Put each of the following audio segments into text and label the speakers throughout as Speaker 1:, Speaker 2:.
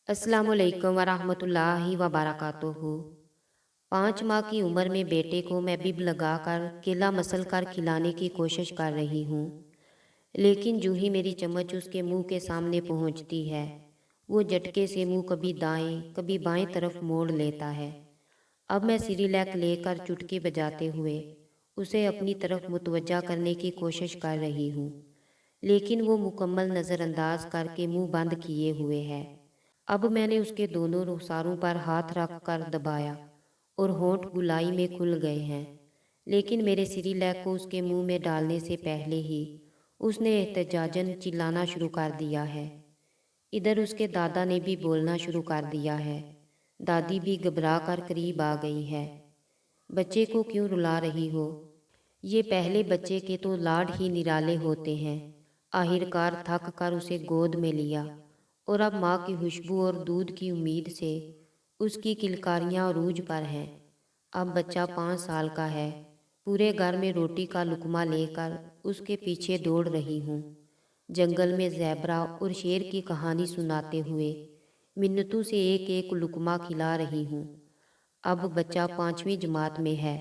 Speaker 1: अस्सलाम वालेकुम वरहमतुल्लाहि वबरकातुहू। 5 माह की उम्र में बेटे को मैं बिब लगाकर केला मसल कर खिलाने की कोशिश कर रही हूँ, लेकिन जूं ही मेरी चम्मच उसके मुंह के सामने पहुँचती है, वो झटके से मुंह कभी दाएं कभी बाएं तरफ मोड़ लेता है। अब मैं सिरिलैक लेकर चुटकी बजाते हुए उसे अपनी तरफ मुतवज्जा करने की कोशिश कर रही हूँ, लेकिन वो मुकम्मल नज़रअंदाज करके मुंह बंद किए हुए है। अब मैंने उसके दोनों रुखसारों पर हाथ रख कर दबाया और होंठ गुलाई में खुल गए हैं, लेकिन मेरे सिरिलैक को उसके मुंह में डालने से पहले ही उसने एहतजाजन चिल्लाना शुरू कर दिया है। इधर उसके दादा ने भी बोलना शुरू कर दिया है। दादी भी घबरा कर करीब आ गई है। बच्चे को क्यों रुला रही हो? ये पहले बच्चे के तो लाड ही निराले होते हैं। आखिरकार थक कर उसे गोद में लिया और अब माँ की खुशबू और दूध की उम्मीद से उसकी किलकारियाँ अरूज पर हैं। अब बच्चा 5 साल का है। पूरे घर में रोटी का लुकमा लेकर उसके पीछे दौड़ रही हूँ। जंगल में ज़ेबरा और शेर की कहानी सुनाते हुए मिन्नतों से एक एक लुकमा खिला रही हूँ। अब बच्चा 5वीं जमात में है।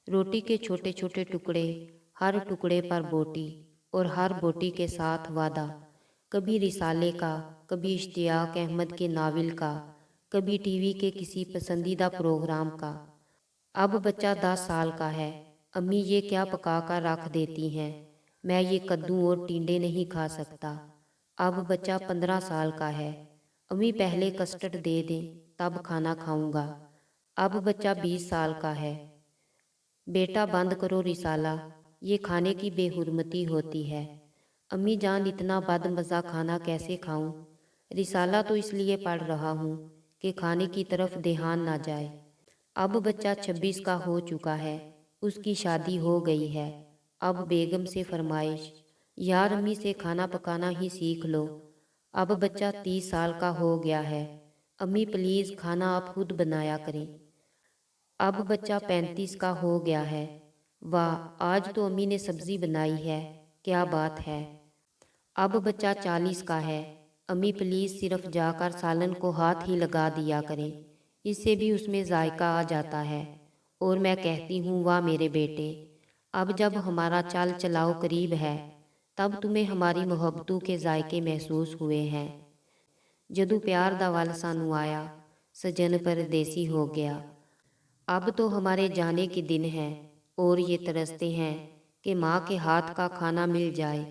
Speaker 1: रोटी के छोटे छोटे टुकड़े, हर टुकड़े पर बोटी और हर बोटी के साथ वादा, कभी रिसाले का, कभी इश्तियाक अहमद के नावल का, कभी टीवी के किसी पसंदीदा प्रोग्राम का। अब बच्चा 10 साल का है। अम्मी ये क्या पका कर रख देती हैं, मैं ये कद्दू और टिंडे नहीं खा सकता। अब बच्चा 15 साल का है। अम्मी पहले कस्टर्ड दे दें तब खाना खाऊंगा। अब बच्चा 20 साल का है। बेटा बंद करो रिसाला, ये खाने की बेहुरमती होती है। अम्मी जान इतना बदमज़ा खाना कैसे खाऊं? रिसाला तो इसलिए पढ़ रहा हूँ कि खाने की तरफ ध्यान ना जाए। अब बच्चा 26 का हो चुका है। उसकी शादी हो गई है। अब बेगम से फरमाइश, यार अम्मी से खाना पकाना ही सीख लो। अब बच्चा 30 साल का हो गया है। अम्मी प्लीज़ खाना आप खुद बनाया करें। अब बच्चा 35 का हो गया है। वाह, आज तो अम्मी ने सब्जी बनाई है, क्या बात है। अब बच्चा 40 का है। अम्मी प्लीज़ सिर्फ जाकर सालन को हाथ ही लगा दिया करें, इससे भी उसमें जायका आ जाता है। और मैं कहती हूँ वाह मेरे बेटे, अब जब हमारा चाल चलाओ करीब है, तब तुम्हें हमारी मोहब्बतों के जायके महसूस हुए हैं। जदू प्यार दा वल सानू आया, सजन परदेसी हो गया। अब तो हमारे जाने के दिन हैं और ये तरसते हैं कि माँ के हाथ का खाना मिल जाए।